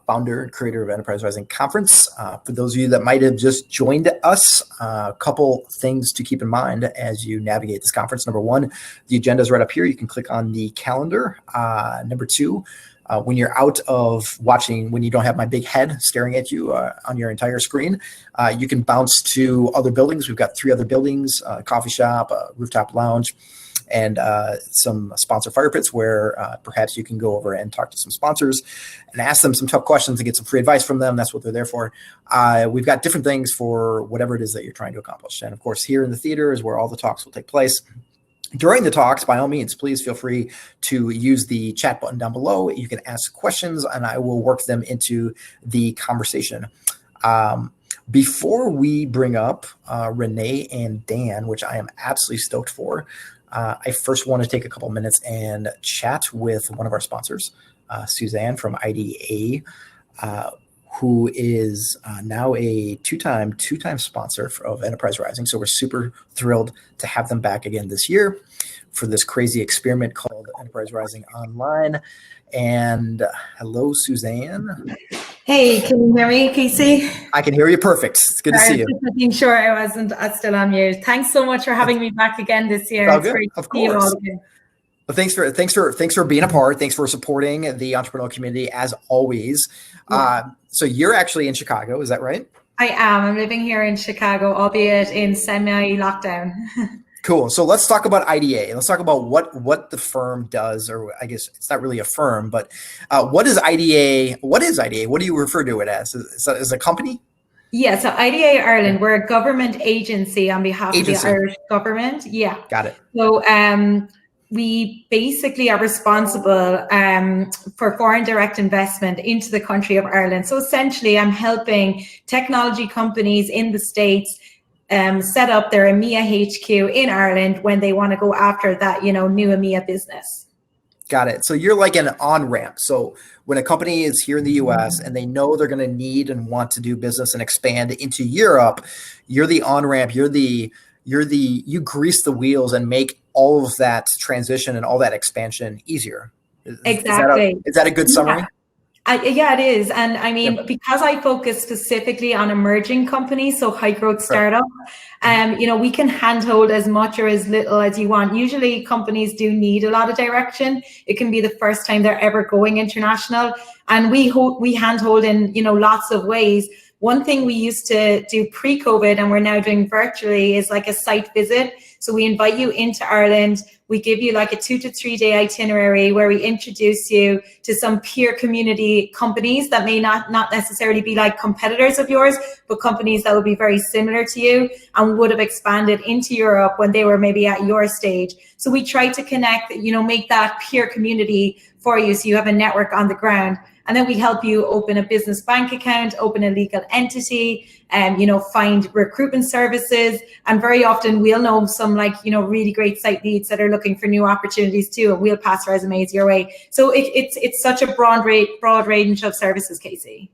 founder and creator of Enterprise Rising Conference. For those of you that might have just joined us, a couple things to keep in mind as you navigate this conference. Number one, the agenda is right up here. You can click on the calendar. Number two, when you're out of watching, when you don't have my big head staring at you on your entire screen, you can bounce to other buildings. We've got 3 other buildings, a coffee shop, a rooftop lounge, and some sponsor fire pits where perhaps you can go over and talk to some sponsors and ask them some tough questions and get some free advice from them. That's what they're there for. We've got different things for whatever it is that you're trying to accomplish. And of course, here in the theater is where all the talks will take place. During the talks, by all means, please feel free to use the chat button down below. You can ask questions and I will work them into the conversation. Before we bring up Renee and Dan, which I am absolutely stoked for, I first want to take a couple minutes and chat with one of our sponsors, Suzanne from IDA, who is now a two-time sponsor of Enterprise Rising. So we're super thrilled to have them back again this year for this crazy experiment called Enterprise Rising Online. And hello, Suzanne. Hey, can you hear me, Casey? I can hear you perfect. It's good to see you. Just making sure I wasn't still on mute. Thanks so much for having me back again this year. It's great of course. You all again. Well, thanks for being a part. Thanks for supporting the entrepreneurial community as always. Yeah. So you're actually in Chicago, is that right? I am. I'm living here in Chicago, albeit in semi-lockdown. Cool. So let's talk about IDA. Let's talk about what the firm does, or I guess it's not really a firm, but what is IDA? What is IDA? What do you refer to it as? Is a company? Yeah. So IDA Ireland, we're a government agency on behalf of the Irish government. Yeah. Got it. So we basically are responsible for foreign direct investment into the country of Ireland. So essentially, I'm helping technology companies in the States set up their EMEA HQ in Ireland when they want to go after that, new EMEA business. Got it. So you're like an on-ramp. So when a company is here in the US and they know they're going to need and want to do business and expand into Europe, you're the on-ramp, you grease the wheels and make all of that transition and all that expansion easier. Exactly. Is that a good summary? Yeah, it is. And I mean, because I focus specifically on emerging companies, so high growth startup, we can handhold as much or as little as you want. Usually companies do need a lot of direction. It can be the first time they're ever going international. And we handhold in, lots of ways. One thing we used to do pre-COVID and we're now doing virtually is like a site visit. So we invite you into Ireland. We give you like a 2 to 3 day itinerary where we introduce you to some peer community companies that may not necessarily be like competitors of yours, but companies that would be very similar to you and would have expanded into Europe when they were maybe at your stage. So we try to connect, make that peer community for you so you have a network on the ground. And then we help you open a business bank account, open a legal entity, find recruitment services. And very often we'll know some really great site leads that are looking for new opportunities too. And we'll pass resumes your way. So it's such a broad range of services, Casey.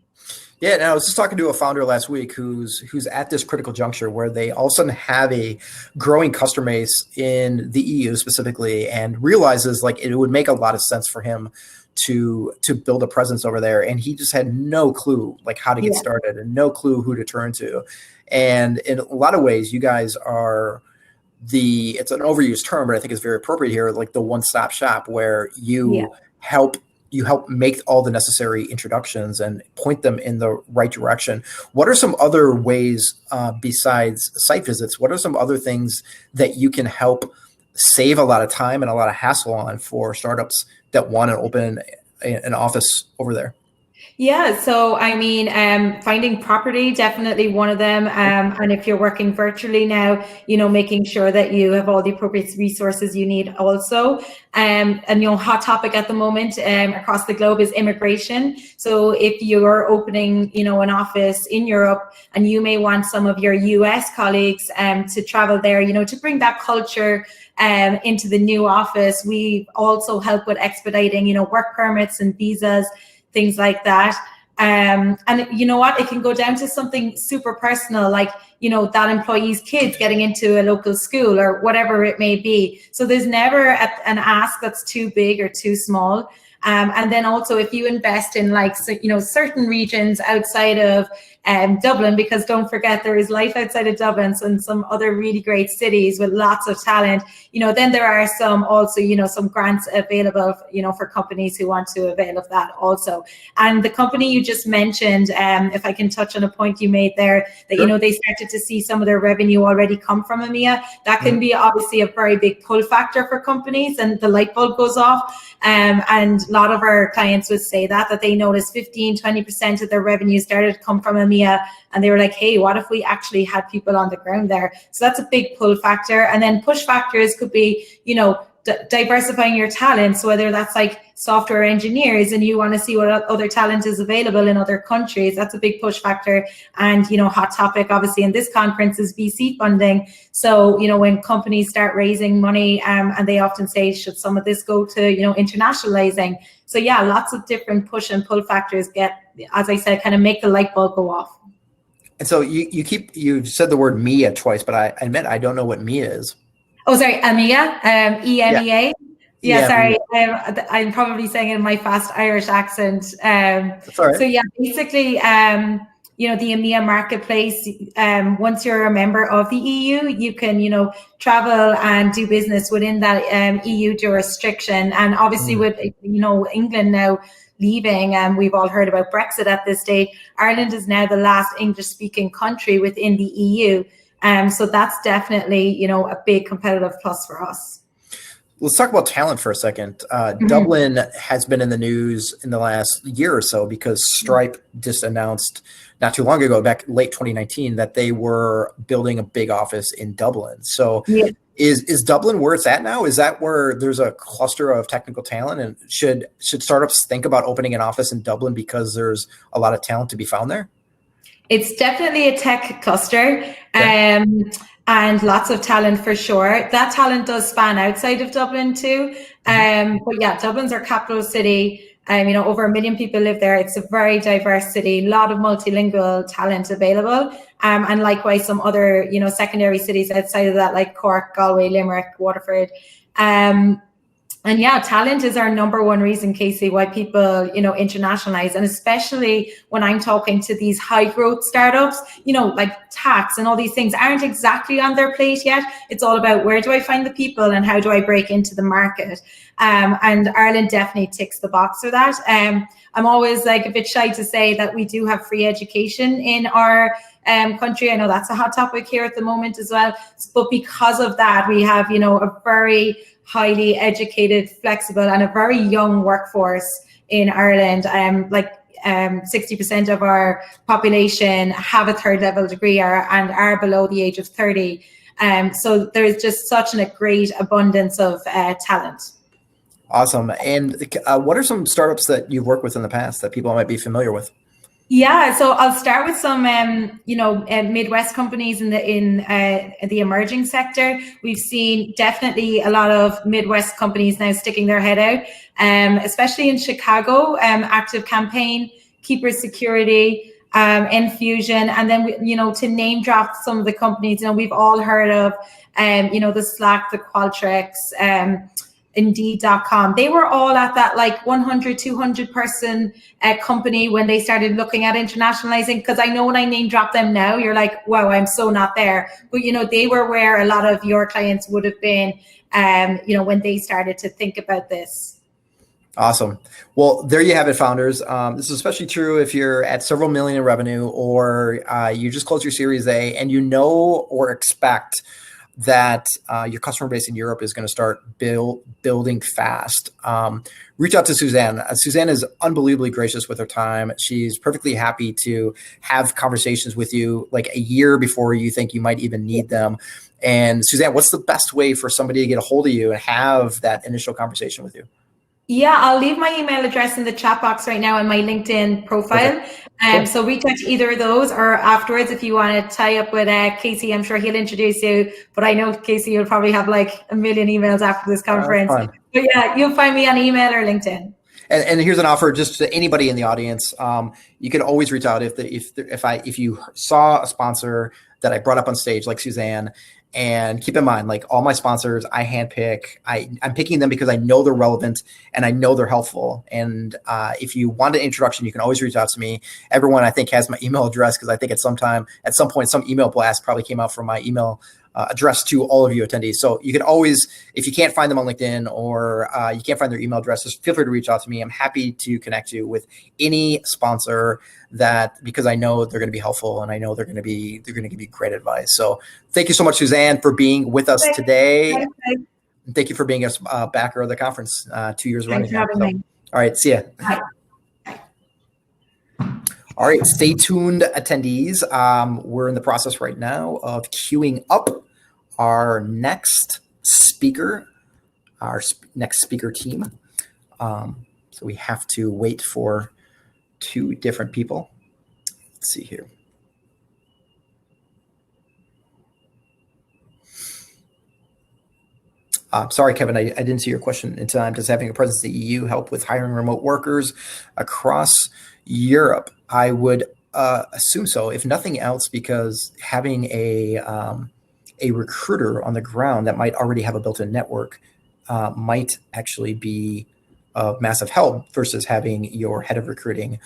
Yeah, and I was just talking to a founder last week who's at this critical juncture where they all of a sudden have a growing customer base in the EU specifically and realizes like it would make a lot of sense for him to build a presence over there. And he just had no clue like how to get started and no clue who to turn to. And in a lot of ways, you guys are it's an overused term, but I think it's very appropriate here, like the one-stop shop where you help make all the necessary introductions and point them in the right direction. What are some other ways besides site visits? What are some other things that you can help save a lot of time and a lot of hassle on for startups that want to open an office over there? Yeah, so I mean, finding property, definitely one of them. And if you're working virtually now, making sure that you have all the appropriate resources you need also. And hot topic at the moment across the globe is immigration. So if you're opening, an office in Europe and you may want some of your US colleagues to travel there, to bring that culture into the new office. We also help with expediting, work permits and visas, things like that. And you know what, it can go down to something super personal, like, that employee's kids getting into a local school or whatever it may be. So there's never an ask that's too big or too small. And then also if you invest in like, certain regions outside of Dublin, because don't forget there is life outside of Dublin, so in some other really great cities with lots of talent, then there are some also, some grants available, for companies who want to avail of that also. And the company you just mentioned, if I can touch on a point you made there, that, Sure. they started to see some of their revenue already come from EMEA, that can be obviously a very big pull factor for companies, and the light bulb goes off. And a lot of our clients would say that they noticed 15, 20% of their revenue started to come from EMEA, and they were like, hey, what if we actually had people on the ground there? So that's a big pull factor. And then push factors could be, diversifying your talents, whether that's like software engineers and you want to see what other talent is available in other countries. That's a big push factor. And, hot topic, obviously, in this conference is VC funding. So, when companies start raising money, and they often say, should some of this go to, internationalizing? So yeah, lots of different push and pull factors as I said, kind of make the light bulb go off. And so you've said the word MIA twice, but I admit I don't know what MIA is. Oh, sorry, EMEA, EMEA. Yeah, sorry, I'm probably saying it in my fast Irish accent. That's all right. So yeah, basically, the EMEA marketplace, once you're a member of the EU, you can, travel and do business within that EU jurisdiction. And obviously with, England now leaving, and we've all heard about Brexit at this stage, Ireland is now the last English-speaking country within the EU. So that's definitely, a big competitive plus for us. Let's talk about talent for a second. Dublin has been in the news in the last year or so because Stripe just announced not too long ago, back late 2019, that they were building a big office in Dublin. So is Dublin where it's at now? Is that where there's a cluster of technical talent? And should startups think about opening an office in Dublin because there's a lot of talent to be found there? It's definitely a tech cluster, and lots of talent for sure. That talent does span outside of Dublin too. But yeah, Dublin's our capital city. Over 1 million people live there. It's a very diverse city, a lot of multilingual talent available. And likewise, some other, secondary cities outside of that, like Cork, Galway, Limerick, Waterford. And yeah, talent is our number one reason, Casey, why people, internationalize. And especially when I'm talking to these high growth startups, like tax and all these things aren't exactly on their plate yet. It's all about where do I find the people and how do I break into the market? And Ireland definitely ticks the box for that. I'm always like a bit shy to say that we do have free education in our country. I know that's a hot topic here at the moment as well. But because of that, we have, a very highly educated, flexible, and a very young workforce in Ireland. 60% of our population have a third level degree and are below the age of 30. So there's just such a great abundance of talent. Awesome. And what are some startups that you've worked with in the past that people might be familiar with? Yeah, so I'll start with some, Midwest companies in the emerging sector. We've seen definitely a lot of Midwest companies now sticking their head out, especially in Chicago. Active Campaign, Keeper Security, Infusion, and then to name drop some of the companies. We've all heard of, the Slack, the Qualtrics, Indeed.com. They were all at that like 100, 200 person company when they started looking at internationalizing. Because I know when I name drop them now, you're like, wow, I'm so not there. But, they were where a lot of your clients would have been, when they started to think about this. Awesome. Well, there you have it, founders. This is especially true if you're at several million in revenue or you just closed your Series A and or expect that your customer base in Europe is going to start building fast. Reach out to Suzanne. Suzanne is unbelievably gracious with her time. She's perfectly happy to have conversations with you like a year before you think you might even need them. And Suzanne, what's the best way for somebody to get a hold of you and have that initial conversation with you? Yeah, I'll leave my email address in the chat box right now in my LinkedIn profile. Cool. So reach out to either of those, or afterwards, if you want to tie up with Casey, I'm sure he'll introduce you. But I know, Casey, you'll probably have like a million emails after this conference. But yeah, you'll find me on email or LinkedIn. And here's an offer just to anybody in the audience. You can always reach out if you saw a sponsor that I brought up on stage like Suzanne, And keep in mind, like all my sponsors, I handpick. I'm picking them because I know they're relevant and I know they're helpful. And if you want an introduction, you can always reach out to me. Everyone, I think, has my email address because I think at some point, some email blast probably came out from my email address to all of you attendees. So you can always, if you can't find them on LinkedIn or you can't find their email address, just feel free to reach out to me. I'm happy to connect you with any sponsor because I know they're going to be helpful and I know they're going to give you great advice. So thank you so much, Suzanne, for being with us today. Thank you for being a backer of the conference 2 years running. Thanks for having me. All right, see ya. Bye. All right, stay tuned, attendees. We're in the process right now of queuing up our next speaker, next speaker team. So we have to wait for 2 different people. Let's see here. Sorry, Kevin, I didn't see your question in time. Does having a presence in the EU help with hiring remote workers across Europe? I would assume so, if nothing else, because having a recruiter on the ground that might already have a built-in network might actually be of massive help versus having your head of recruiting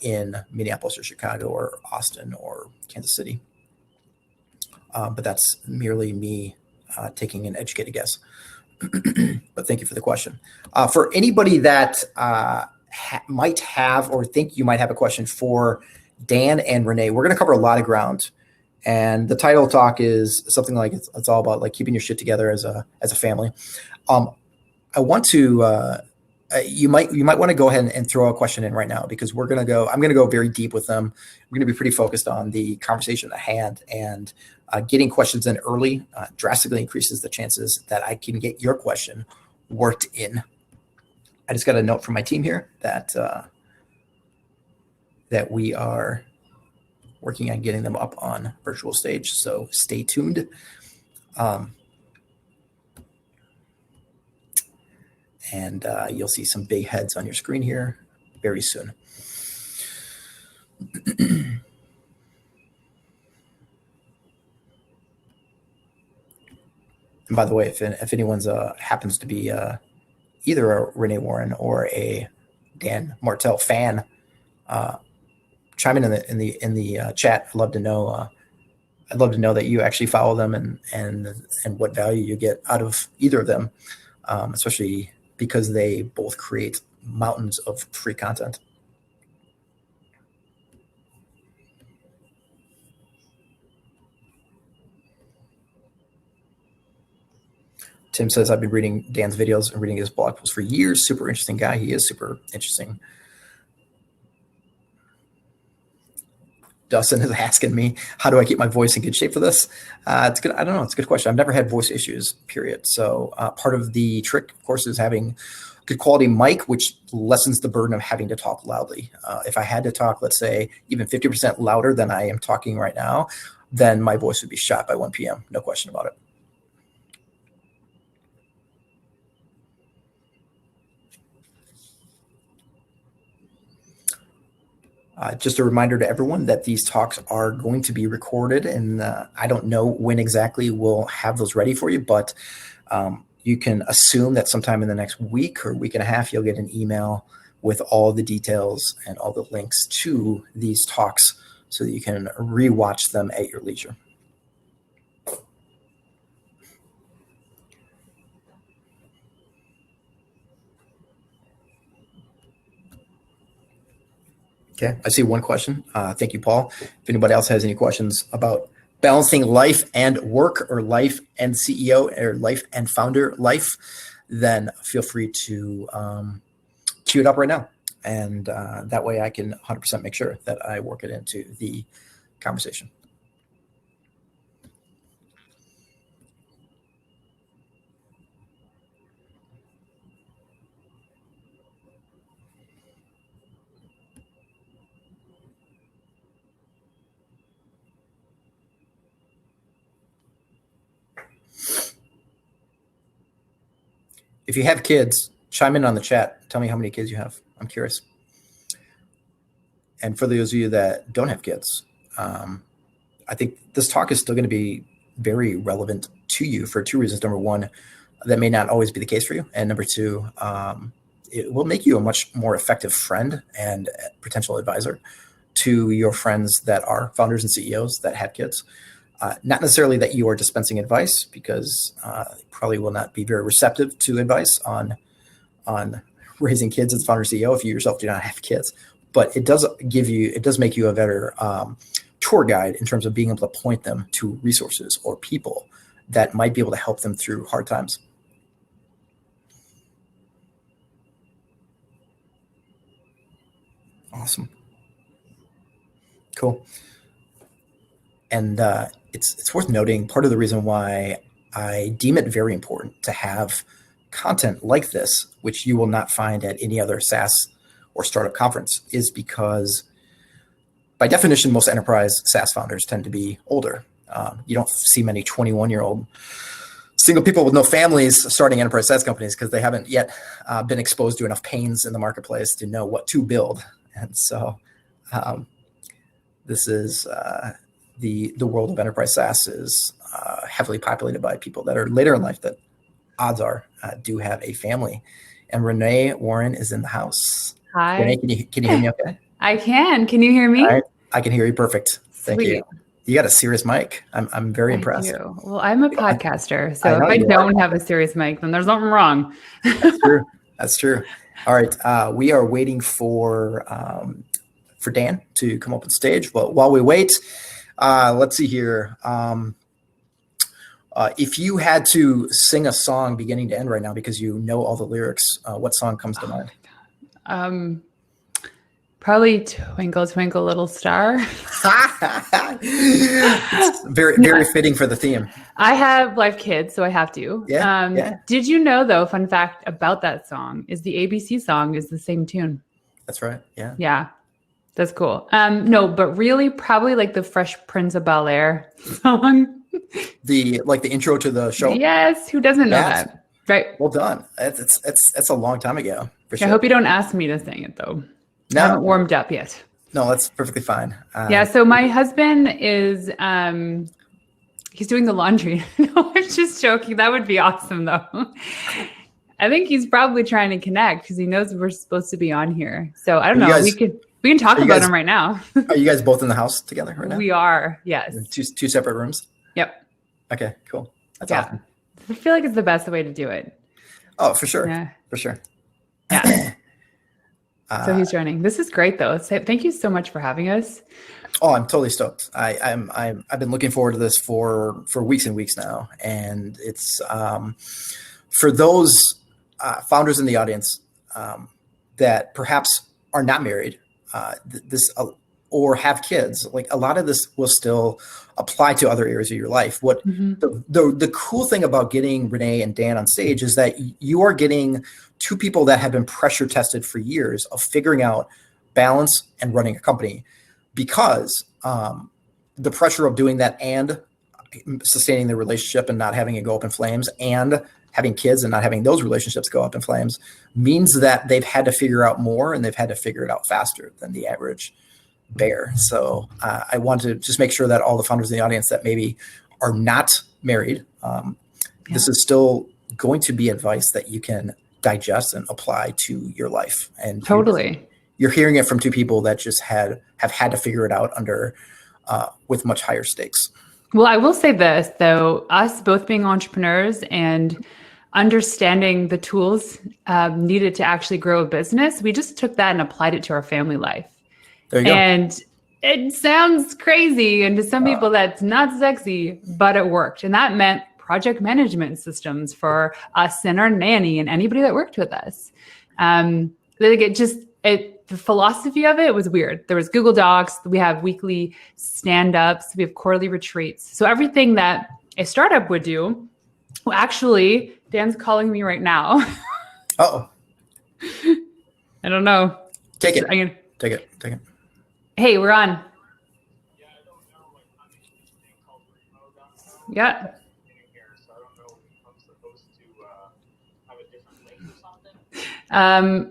in Minneapolis or Chicago or Austin or Kansas City. But that's merely me taking an educated guess. But thank you for the question. For anybody that might have or think you might have a question for Dan and Renee, we're going to cover a lot of ground. And the title of the talk is something like it's all about like keeping your shit together as a family. I want to you might want to go ahead and throw a question in right now because I'm going to go very deep with them. We're going to be pretty focused on the conversation at hand, and getting questions in early drastically increases the chances that I can get your question worked in. I just got a note from my team here that we are working on getting them up on virtual stage. So stay tuned. And you'll see some big heads on your screen here very soon. And by the way, if anyone's happens to be either a Renee Warren or a Dan Martell fan, chime in the chat. I'd love to know that you actually follow them and what value you get out of either of them, especially because they both create mountains of free content. Tim says, I've been reading Dan's videos and reading his blog posts for years. Super interesting guy. He is super interesting. Dustin is asking me, how do I keep my voice in good shape for this? It's good. I don't know. It's a good question. I've never had voice issues, period. So part of the trick, of course, is having good quality mic, which lessens the burden of having to talk loudly. If I had to talk, let's say, even 50% louder than I am talking right now, then my voice would be shot by 1 p.m. No question about it. Just a reminder to everyone that these talks are going to be recorded, and I don't know when exactly we'll have those ready for you, but you can assume that sometime in the next week or week and a half, you'll get an email with all the details and all the links to these talks so that you can rewatch them at your leisure. Okay, I see one question. Thank you, Paul. If anybody else has any questions about balancing life and work or life and CEO or life and founder life, then feel free to queue it up right now. And that way I can 100% make sure that I work it into the conversation. If you have kids, chime in on the chat. Tell me how many kids you have. I'm curious. And for those of you that don't have kids, I think this talk is still going to be very relevant to you for two reasons. Number one, that may not always be the case for you. And number two, it will make you a much more effective friend and potential advisor to your friends that are founders and CEOs that have kids. Not necessarily that you are dispensing advice, because probably will not be very receptive to advice on raising kids as founder CEO if you yourself do not have kids. But it does make you a better tour guide in terms of being able to point them to resources or people that might be able to help them through hard times. Awesome. Cool. And it's worth noting, part of the reason why I deem it very important to have content like this, which you will not find at any other SaaS or startup conference, is because by definition, most enterprise SaaS founders tend to be older. You don't see many 21-year-old single people with no families starting enterprise SaaS companies, because they haven't yet been exposed to enough pains in the marketplace to know what to build. And so this is the world of enterprise SaaS is heavily populated by people that are later in life that odds are do have a family. And Renee Warren is in the house. Hi. Renee, can you hear me okay? I can. Can you hear me? All right. I can hear you perfect. Thank Sweet. you. You got a serious mic. I'm very impressed. Well, I'm a podcaster, so if I don't have a serious mic, then there's something wrong. That's true. That's true. All right. We are waiting for Dan to come up on stage. But while we wait, let's see here. If you had to sing a song beginning to end right now because you know all the lyrics, what song comes to mind? Probably Twinkle, Twinkle, Little Star. It's very fitting for the theme. I have live kids, so I have to. Yeah. Did you know, though, fun fact about that song is the ABC song is the same tune. That's right. Yeah. Yeah. That's cool. No, but really probably like the Fresh Prince of Bel-Air song. The intro to the show. Yes. Who doesn't know that? Right. Well done. It's a long time ago. For sure. I hope you don't ask me to sing it, though. No. I haven't warmed up yet. No, that's perfectly fine. Yeah. So my husband is, he's doing the laundry. No, I'm just joking. That would be awesome, though. I think he's probably trying to connect because he knows we're supposed to be on here. So I don't know. We can talk about him right now. Are you guys both in the house together right now? We are. Yes. In two separate rooms. Yep. Okay. Cool. That's awesome. I feel like it's the best way to do it. Oh, for sure. Yeah. For sure. Yeah. So he's joining. This is great, though. Thank you so much for having us. Oh, I'm totally stoked. I've been looking forward to this for weeks and weeks now, and it's for those founders in the audience that perhaps are not married, or have kids. Like, a lot of this will still apply to other areas of your life. What the cool thing about getting Renee and Dan on stage is that you are getting two people that have been pressure tested for years of figuring out balance and running a company, because the pressure of doing that and sustaining the relationship and not having it go up in flames, and having kids and not having those relationships go up in flames, means that they've had to figure out more, and they've had to figure it out faster than the average bear. So I want to just make sure that all the founders in the audience that maybe are not married, this is still going to be advice that you can digest and apply to your life. And totally, you're hearing it from two people that just have had to figure it out under with much higher stakes. Well, I will say this, though, us both being entrepreneurs and understanding the tools needed to actually grow a business, we just took that and applied it to our family life. There you go. And it sounds crazy, and to some people that's not sexy, but it worked. And that meant project management systems for us and our nanny and anybody that worked with us. The philosophy of it was weird. There was Google Docs. We have weekly stand-ups. We have quarterly retreats. So everything that a startup would do, well, actually, Dan's calling me right now. Uh-oh. I don't know. Take it. Take it. Hey, we're on. Yeah.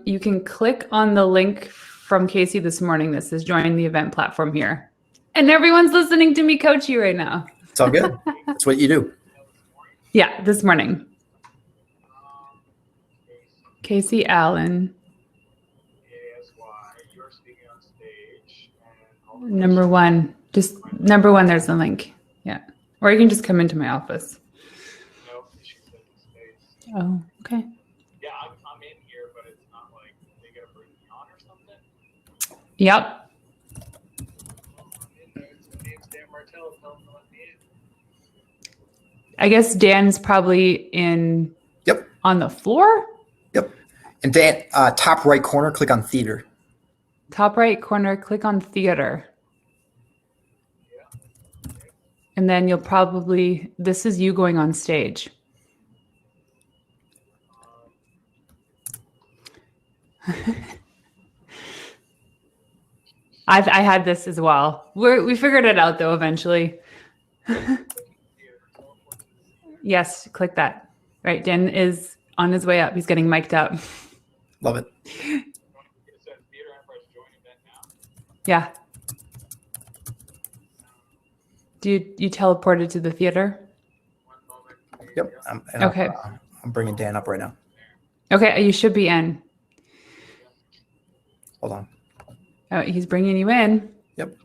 You can click on the link from Casey this morning that says join the event platform here. And everyone's listening to me coach you right now. It's all good. That's what you do. Yeah, this morning. Casey Allen. Number one. Just number one, there's the link. Yeah. Or you can just come into my office. Oh, okay. Yeah, I'm in here, but it's not like they gotta bring me on or something. Yep. I guess Dan's probably in. Yep. On the floor. Yep. And Dan, top right corner, click on theater. Top right corner, click on theater. And then you'll probably, this is you going on stage. I had this as well. We figured it out though eventually. Yes, click that. Right, Dan is on his way up. He's getting mic'd up. Love it. Yeah. Do you teleported to the theater? Yep. Okay. I'm bringing Dan up right now. Okay, you should be in. Hold on. Oh, he's bringing you in. Yep.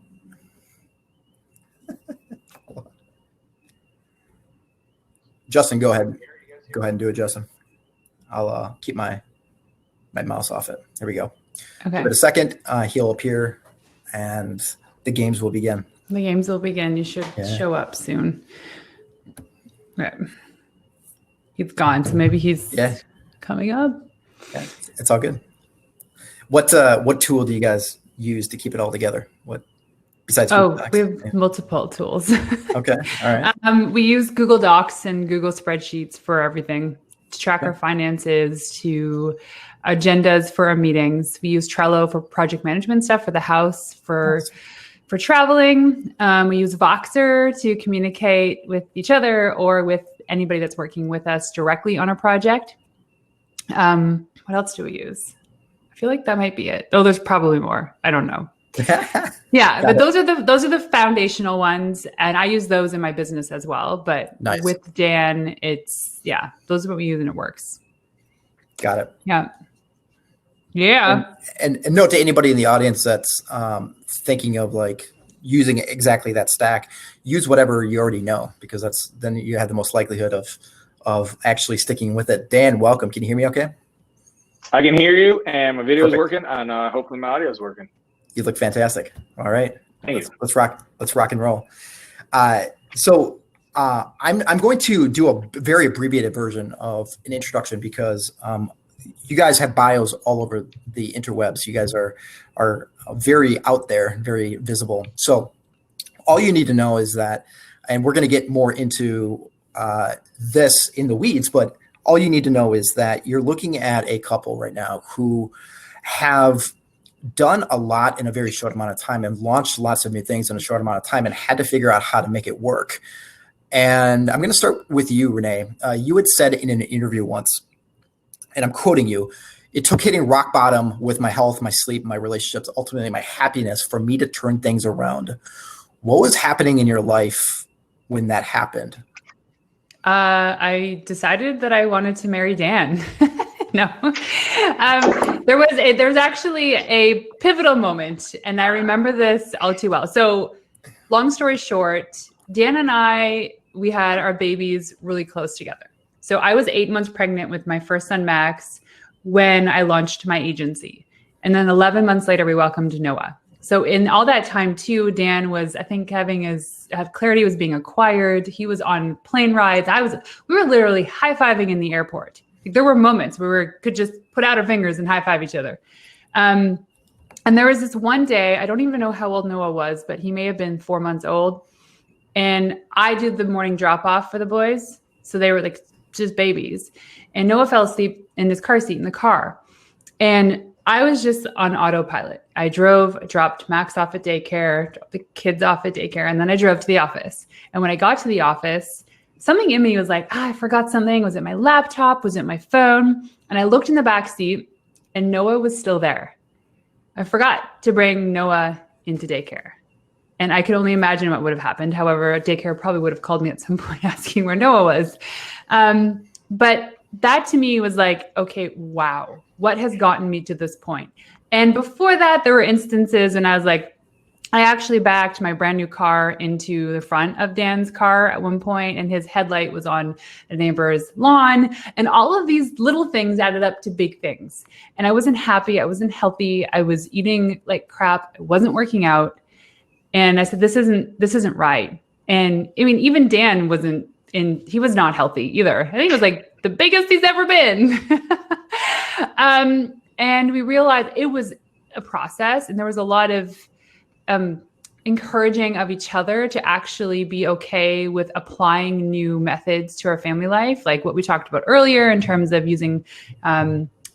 Justin, go ahead. Go ahead and do it, Justin. I'll keep my mouse off it. There we go. Okay. Give it a second. He'll appear, and the games will begin. The games will begin. You should show up soon. Right. He's gone, so maybe he's coming up. Yeah, it's all good. What tool do you guys use to keep it all together? What besides? We have multiple tools. Okay, all right. We use Google Docs and Google Spreadsheets for everything, to track our finances, to agendas for our meetings. We use Trello for project management stuff for the house, for traveling. We use Voxer to communicate with each other or with anybody that's working with us directly on a project. What else do we use? I feel like that might be it. Oh, there's probably more. I don't know. But those are the foundational ones, and I use those in my business as well. But with Dan, those are what we use and it works. Got it. Yeah. And note to anybody in the audience that's thinking of like using exactly that stack, use whatever you already know, because then you have the most likelihood of actually sticking with it. Dan, welcome. Can you hear me okay? I can hear you, and my video is working, and hopefully my audio is working. You look fantastic. All right. Thank you. Let's rock and roll. So I'm going to do a very abbreviated version of an introduction because you guys have bios all over the interwebs. You guys are very out there, very visible. So all you need to know is that, and we're going to get more into this in the weeds, but all you need to know is that you're looking at a couple right now who have done a lot in a very short amount of time and launched lots of new things in a short amount of time and had to figure out how to make it work. And I'm going to start with you, Renee. You had said in an interview once, and I'm quoting you, "It took hitting rock bottom with my health, my sleep, my relationships, ultimately my happiness for me to turn things around." What was happening in your life when that happened? I decided that I wanted to marry Dan. No, there was actually a pivotal moment, and I remember this all too well. So long story short, Dan and we had our babies really close together. So I was 8 months pregnant with my first son, Max, when I launched my agency. And then 11 months later, we welcomed Noah. So in all that time too, Dan was, I think, Clarity was being acquired. He was on plane rides. We were literally high-fiving in the airport. Like, there were moments where we could just put out our fingers and high-five each other. And there was this one day, I don't even know how old Noah was, but he may have been 4 months old. And I did the morning drop-off for the boys. So they were like just babies. And Noah fell asleep in his car seat in the car. And I was just on autopilot. I dropped Max off at daycare, dropped the kids off at daycare, and then I drove to the office. And when I got to the office, something in me was like, I forgot something. Was it my laptop? Was it my phone? And I looked in the back seat, and Noah was still there. I forgot to bring Noah into daycare. And I could only imagine what would have happened. However, daycare probably would have called me at some point asking where Noah was. But that to me was like, okay, wow, what has gotten me to this point? And before that, there were instances and I was like, I actually backed my brand new car into the front of Dan's car at one point, and his headlight was on a neighbor's lawn. And all of these little things added up to big things. And I wasn't happy. I wasn't healthy. I was eating like crap. I wasn't working out. And I said, this isn't right. And I mean, even Dan he was not healthy either. I think it was like the biggest he's ever been. And we realized it was a process, and there was a lot of encouraging of each other to actually be okay with applying new methods to our family life, like what we talked about earlier in terms of using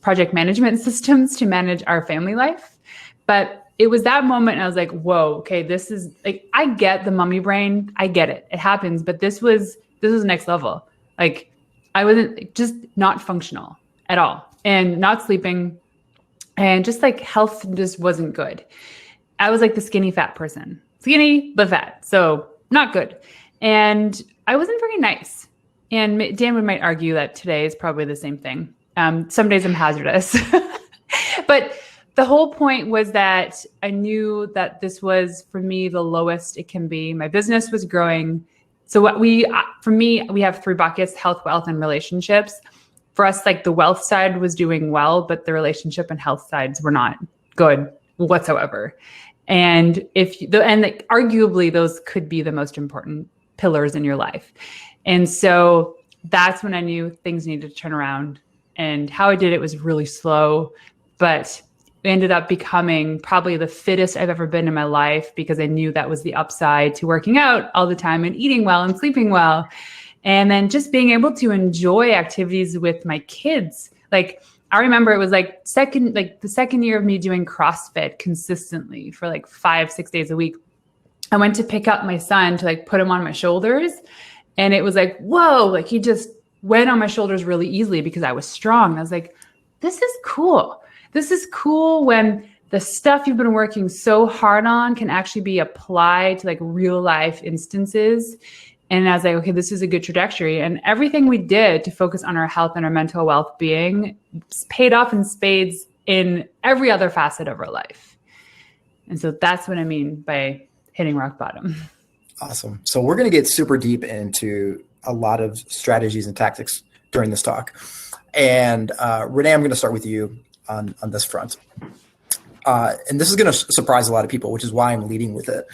project management systems to manage our family life. But it was that moment I was like, whoa, okay, this is like, I get the mummy brain. I get it. It happens. But this was next level. Like I wasn't just not functional at all and not sleeping, and just like health just wasn't good. I was like the skinny fat person, skinny but fat, so not good. And I wasn't very nice. And Dan might argue that today is probably the same thing. Some days I'm hazardous, but the whole point was that I knew that this was for me the lowest it can be. My business was growing. So for me, we have 3 buckets: health, wealth, and relationships. For us, like the wealth side was doing well, but the relationship and health sides were not good whatsoever. And arguably those could be the most important pillars in your life. And so that's when I knew things needed to turn around. And how I did it was really slow, but I ended up becoming probably the fittest I've ever been in my life, because I knew that was the upside to working out all the time and eating well and sleeping well. And then just being able to enjoy activities with my kids. Like I remember it was like the second year of me doing CrossFit consistently for like 5-6 days a week. I went to pick up my son to like put him on my shoulders. And it was like, whoa, like he just went on my shoulders really easily because I was strong. And I was like, this is cool. This is cool when the stuff you've been working so hard on can actually be applied to like real life instances. And I was like, okay, this is a good trajectory. And everything we did to focus on our health and our mental well-being paid off in spades in every other facet of our life. And so that's what I mean by hitting rock bottom. Awesome. So we're going to get super deep into a lot of strategies and tactics during this talk. And Renee, I'm going to start with you on this front. And this is going to surprise a lot of people, which is why I'm leading with it.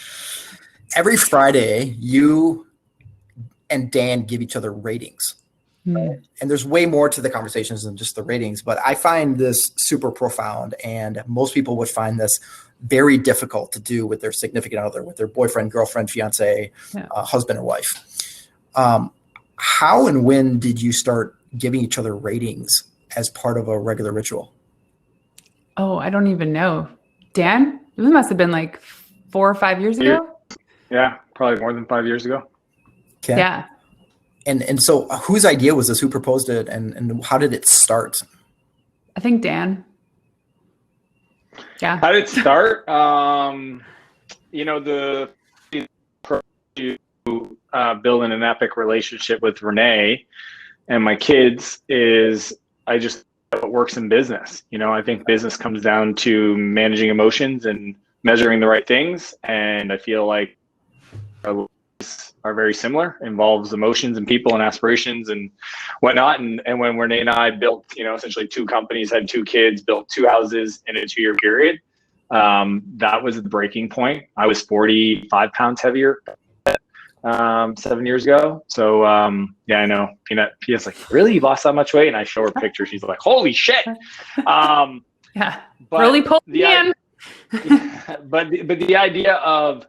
Every Friday, you and Dan give each other ratings. And there's way more to the conversations than just the ratings, but I find this super profound, and most people would find this very difficult to do with their significant other, with their boyfriend, girlfriend, fiance, husband, or wife. How and when did you start giving each other ratings as part of a regular ritual? Oh, I don't even know. Dan? It must have been like 4 or 5 years ago. Yeah, probably more than 5 years ago. Okay. Yeah. And so whose idea was this? Who proposed it? And how did it start? I think Dan. Yeah. How did it start? Building an epic relationship with Renee and my kids is I just what works in business. I think business comes down to managing emotions and measuring the right things. And I feel like our lives are very similar, involves emotions and people and aspirations and whatnot. And when Renee and I built, essentially 2 companies, had 2 kids, built 2 houses in a 2-year period, that was the breaking point. I was 45 pounds heavier 7 years ago. So yeah, I know Peanut's like, really, you lost that much weight? And I show her picture. She's like, holy shit. Yeah, but really pulled in. But the idea of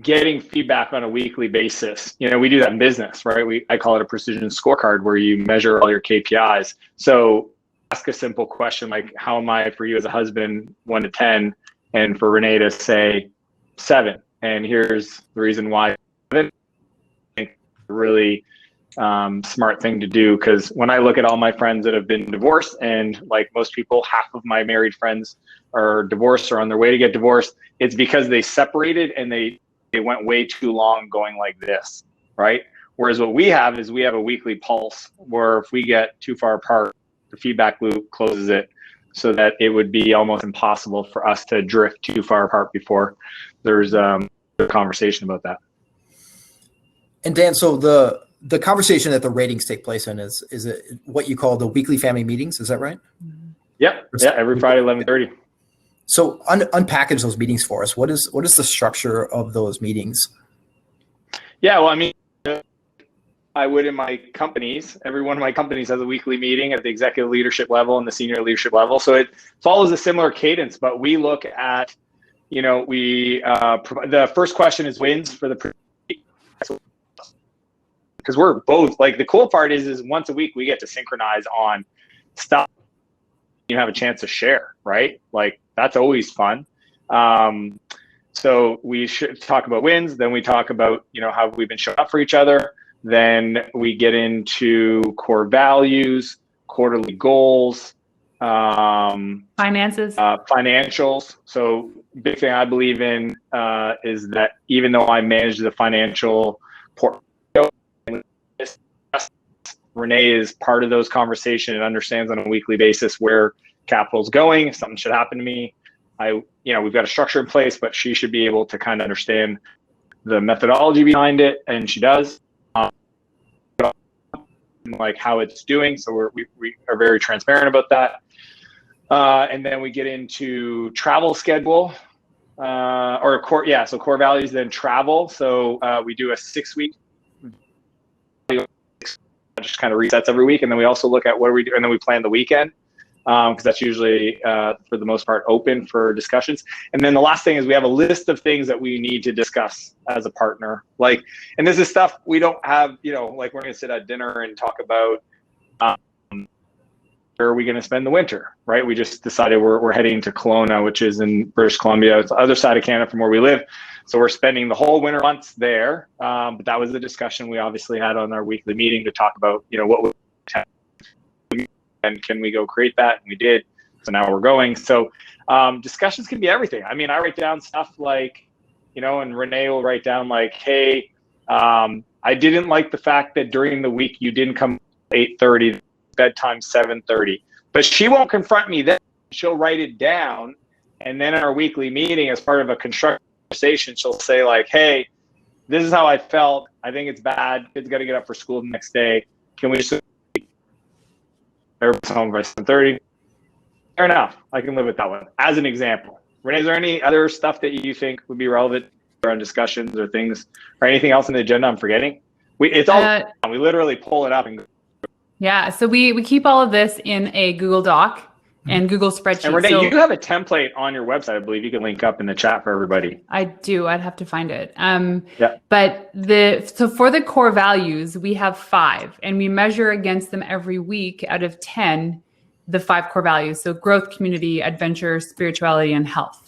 getting feedback on a weekly basis, we do that in business, right? I call it a precision scorecard where you measure all your KPIs. So ask a simple question like, how am I for you as a husband, 1 to 10, and for Renee to say 7. And here's the reason why. I think really smart thing to do. Because when I look at all my friends that have been divorced, and like most people, half of my married friends are divorced or on their way to get divorced, it's because they separated and they went way too long going like this, right? Whereas what we have is we have a weekly pulse where if we get too far apart, the feedback loop closes it, so that it would be almost impossible for us to drift too far apart before there's a conversation about that. And Dan, so the conversation that the ratings take place in is it what you call the weekly family meetings? Is that right? Yep. Yeah. Every Friday, 11:30. So unpackage those meetings for us. What is the structure of those meetings? Yeah. Well, I mean, I would in my companies. Every one of my companies has a weekly meeting at the executive leadership level and the senior leadership level. So it follows a similar cadence, but we look at, the first question is wins for the, because we're both, like, the cool part is once a week we get to synchronize on stuff you have a chance to share, right? Like, that's always fun. So we should talk about wins. Then we talk about, how we've been showing up for each other. Then we get into core values, quarterly goals, finances, financials. So big thing I believe in is that even though I manage the financial portfolio, Renee is part of those conversations and understands on a weekly basis where capital's going. If something should happen to me, we've got a structure in place, but she should be able to kind of understand the methodology behind it, and she does. Like how it's doing, so we are very transparent about that. And then we get into travel schedule, or core, so core values, then travel. So we do a 6-week, just kind of resets every week, and then we also look at what we do, and then we plan the weekend, because that's usually for the most part open for discussions. And then the last thing is we have a list of things that we need to discuss as a partner. Like, and this is stuff we don't have, like we're going to sit at dinner and talk about where are we going to spend the winter, right? We just decided we're heading to Kelowna, which is in British Columbia. It's the other side of Canada from where we live. So we're spending the whole winter months there. But that was the discussion we obviously had on our weekly meeting to talk about, what we and can we go create that? And we did. So now we're going. So discussions can be everything. I mean, I write down stuff like, and Renee will write down like, hey, I didn't like the fact that during the week you didn't come at 8:30, bedtime 7:30. But she won't confront me then. She'll write it down. And then in our weekly meeting, as part of a constructive conversation, she'll say like, hey, this is how I felt. I think it's bad. Kids got to get up for school the next day. Can we just everybody's home by 7:30? Fair enough. I can live with that one. As an example. Renee, is there any other stuff that you think would be relevant around discussions or things, or anything else on the agenda I'm forgetting? It's all we literally pull it up and go. Yeah. So we keep all of this in a Google Doc and Google spreadsheet. And Renee, you have a template on your website, I believe you can link up in the chat for everybody. I do. I'd have to find it. Yeah. But so for the core values, we have 5, and we measure against them every week out of 10, the 5 core values. So growth, community, adventure, spirituality, and health.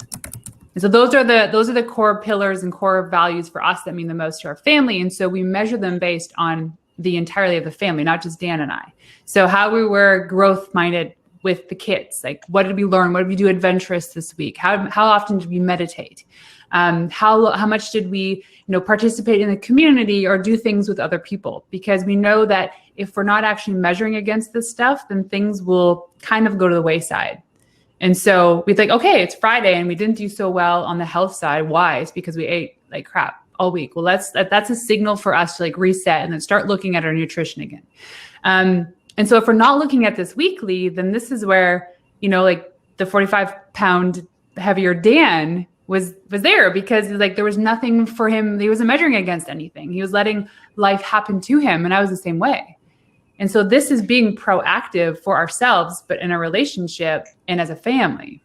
And so those are the core pillars and core values for us that mean the most to our family. And so we measure them based on the entirety of the family, not just Dan and I. So how we were growth minded with the kids, like what did we learn? What did we do adventurous this week? How often did we meditate? How much did we participate in the community or do things with other people? Because we know that if we're not actually measuring against this stuff, then things will kind of go to the wayside. And so we think, okay, it's Friday and we didn't do so well on the health side. Why? It's because we ate like crap all week. Well, that's a signal for us to like reset and then start looking at our nutrition again. And so if we're not looking at this weekly, then this is where, like the 45-pound heavier Dan was there, because like there was nothing for him. He wasn't measuring against anything. He was letting life happen to him. And I was the same way. And so this is being proactive for ourselves, but in a relationship and as a family.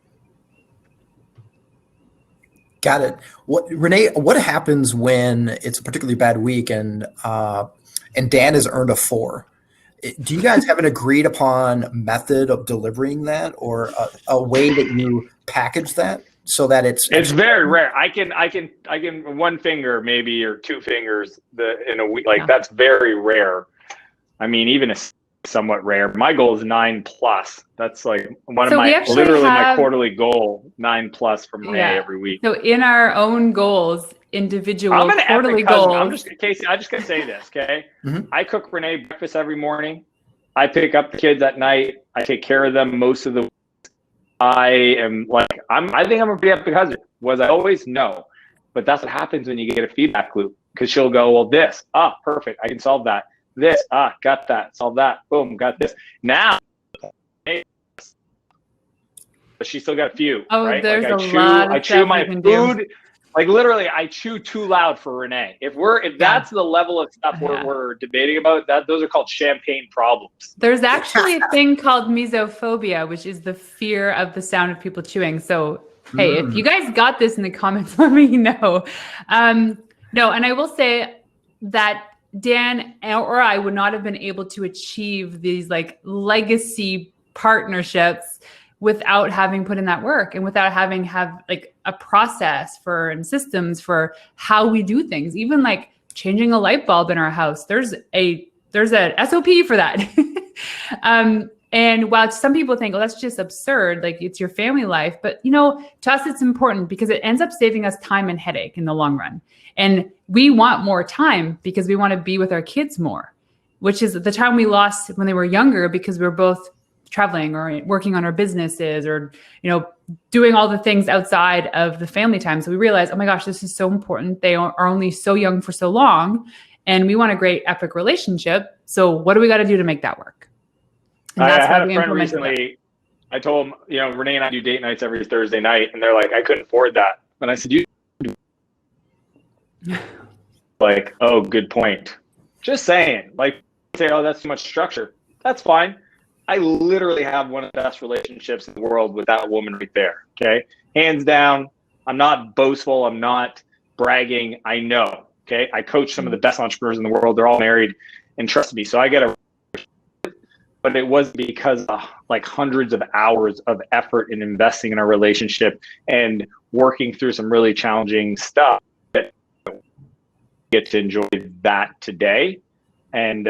Got it. Renee, what happens when it's a particularly bad week and Dan has earned a 4? Do you guys have an agreed upon method of delivering that, or a way that you package that so that it's very rare. I can one finger maybe, or 2 fingers in a week. Like that's very rare. I mean, even a somewhat rare. My goal is 9+. That's like one So of we my, actually literally my have- quarterly goal, 9+ from Renee Yeah. every week. So in our own goals, individual I'm an quarterly epic cousin. goals. I'm just, Casey, I just gotta say this, okay? Mhm. I cook Renee breakfast every morning. I pick up the kids at night. I take care of them most of the week. I am like, I think I'm a pretty epic cousin. Was I always? No. But that's what happens when you get a feedback loop, because she'll go, well, this, perfect, I can solve that. This, got that, solve that, boom, got this. Now, but she still got a few, Oh, right? there's Like a lot of I chew stuff my you can do. food. Like literally, I chew too loud for Renee. If that's the level of stuff we're debating about, those are called champagne problems. There's actually a thing called mesophobia, which is the fear of the sound of people chewing. So, hey, if you guys got this in the comments, let me know. No, and I will say that Dan or I would not have been able to achieve these like legacy partnerships without having put in that work and without having like a process and systems for how we do things. Even like changing a light bulb in our house, there's a SOP for that. And while some people think, oh, that's just absurd, like it's your family life, but to us, it's important because it ends up saving us time and headache in the long run. And we want more time because we want to be with our kids more, which is the time we lost when they were younger because we were both traveling or working on our businesses or, doing all the things outside of the family time. So we realized, oh my gosh, this is so important. They are only so young for so long and we want a great epic relationship. So what do we got to do to make that work? And I had a friend recently, I told him, Renee and I do date nights every Thursday night. And they're like, I couldn't afford that. And I said, like, oh, good point. Just saying, like, say, oh, that's too much structure. That's fine. I literally have one of the best relationships in the world with that woman right there. Okay. Hands down. I'm not boastful. I'm not bragging. I know. Okay. I coach some of the best entrepreneurs in the world. They're all married and trust me. So I get but it was because of like hundreds of hours of effort in investing in our relationship and working through some really challenging stuff that get to enjoy that today. And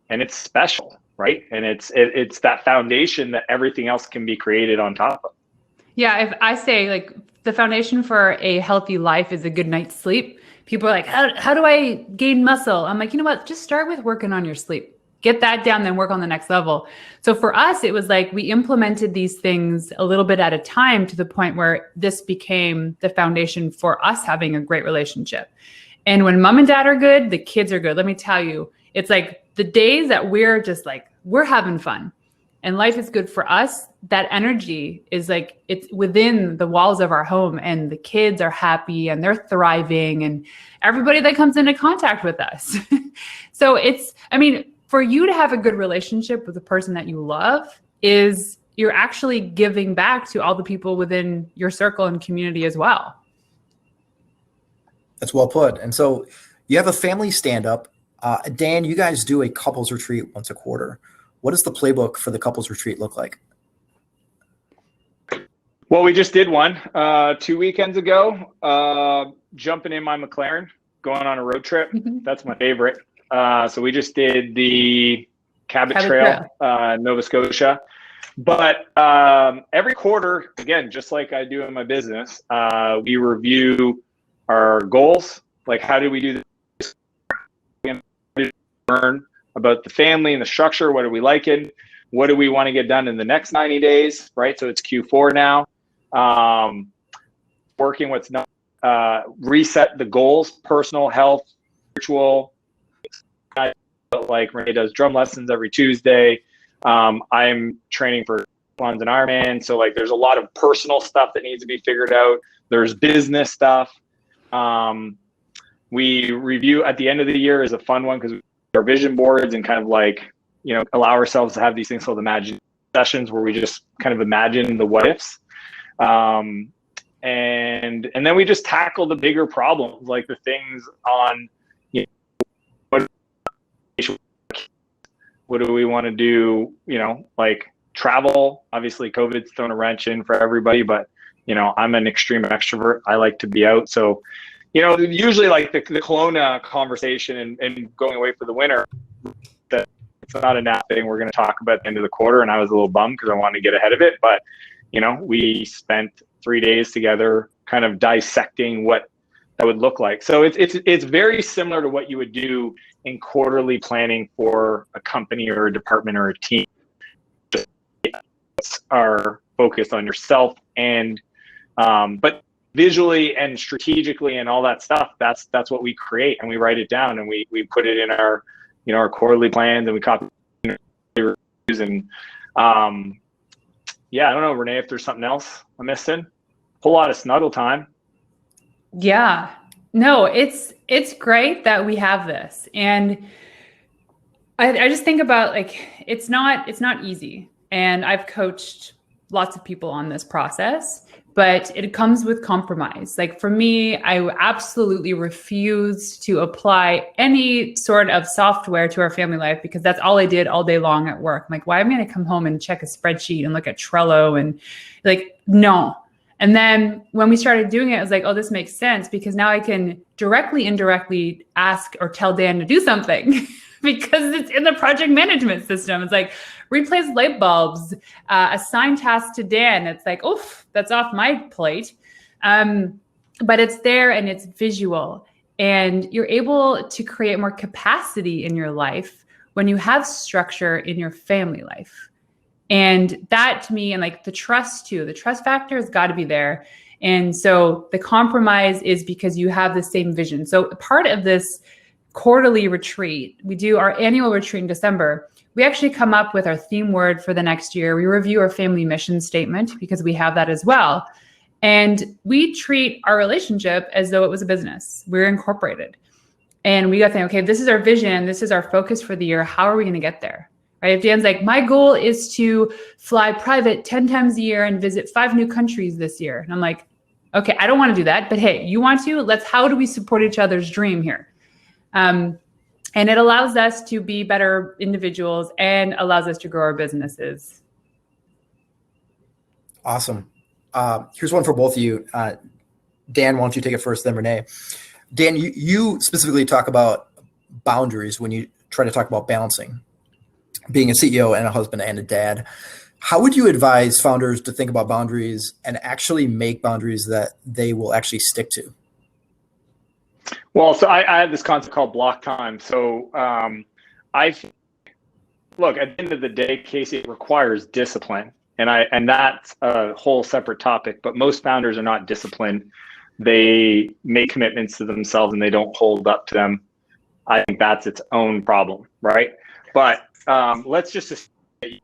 it's special, right? And it's that foundation that everything else can be created on top of. Yeah. If I say like the foundation for a healthy life is a good night's sleep, people are like, how do I gain muscle? I'm like, you know what? Just start with working on your sleep. Get that down, then work on the next level. So for us, it was like we implemented these things a little bit at a time to the point where this became the foundation for us having a great relationship. And when mom and dad are good, the kids are good. Let me tell you, it's like the days that we're just like, we're having fun and life is good for us. That energy is like, it's within the walls of our home and the kids are happy and they're thriving and everybody that comes into contact with us. So for you to have a good relationship with the person that you love is you're actually giving back to all the people within your circle and community as well. That's well put. And so you have a family stand-up. Dan, you guys do a couples retreat once a quarter. What does the playbook for the couples retreat look like? Well, we just did one 2 weekends ago, jumping in my McLaren, going on a road trip. That's my favorite. So we just did the Cabot Trail, Nova Scotia. But every quarter, again, just like I do in my business, we review our goals. Like, how do we do this? Learn about the family and the structure. What are we liking? What do we want to get done in the next 90 days, right? So it's Q4 now. Working what's not, reset the goals, personal, health, spiritual. Like Renee does drum lessons every Tuesday. I'm training for Lons and Ironman. So like there's a lot of personal stuff that needs to be figured out. There's business stuff. We review at the end of the year is a fun one because we do our vision boards and kind of like, allow ourselves to have these things called imagine sessions where we just kind of imagine the what ifs. And then we just tackle the bigger problems, like the things on, what do we want to do? Like travel. Obviously, COVID's thrown a wrench in for everybody, but I'm an extreme extrovert. I like to be out. So, usually like the Kelowna conversation and going away for the winter, that it's not a nap thing we're going to talk about at the end of the quarter. And I was a little bummed because I wanted to get ahead of it. But, you know, we spent 3 days together kind of dissecting what that would look like. So it's very similar to what you would do in quarterly planning for a company or a department or a team. Just are focused on yourself and but visually and strategically and all that stuff, that's what we create, and we write it down, and we put it in our, you know, our quarterly plans, and we copy reviews. And yeah, I don't know, Renee, if there's something else I'm missing. Whole lot of snuggle time. Yeah, no, it's great that we have this. And I just think about, like, it's not easy. And I've coached lots of people on this process, but it comes with compromise. Like for me, I absolutely refuse to apply any sort of software to our family life because that's all I did all day long at work. I'm like, why am I going to come home and check a spreadsheet and look at Trello? And like, no. And then when we started doing it, I was like, oh, this makes sense because now I can directly, indirectly ask or tell Dan to do something because it's in the project management system. It's like, replace light bulbs, assign tasks to Dan. It's like, oof, that's off my plate. But it's there and it's visual. And you're able to create more capacity in your life when you have structure in your family life. And that to me, and like the trust too, the trust factor has got to be there. And so the compromise is because you have the same vision. So part of this quarterly retreat, we do our annual retreat in December. We actually come up with our theme word for the next year. We review our family mission statement because we have that as well. And we treat our relationship as though it was a business. We're incorporated. And we got to think, okay, this is our vision. This is our focus for the year. How are we going to get there? Right? If Dan's like, my goal is to fly private 10 times a year and visit 5 new countries this year. And I'm like, okay, I don't want to do that. But hey, you want to? How do we support each other's dream here? And it allows us to be better individuals and allows us to grow our businesses. Awesome. Here's one for both of you. Dan, why don't you take it first, then Renee. Dan, you specifically talk about boundaries when you try to talk about balancing being a CEO and a husband and a dad. How would you advise founders to think about boundaries and actually make boundaries that they will actually stick to? Well, so I have this concept called block time. So look, at the end of the day, Casey, it requires discipline. And that's a whole separate topic, but most founders are not disciplined. They make commitments to themselves and they don't hold up to them. I think that's its own problem, right? But let's just say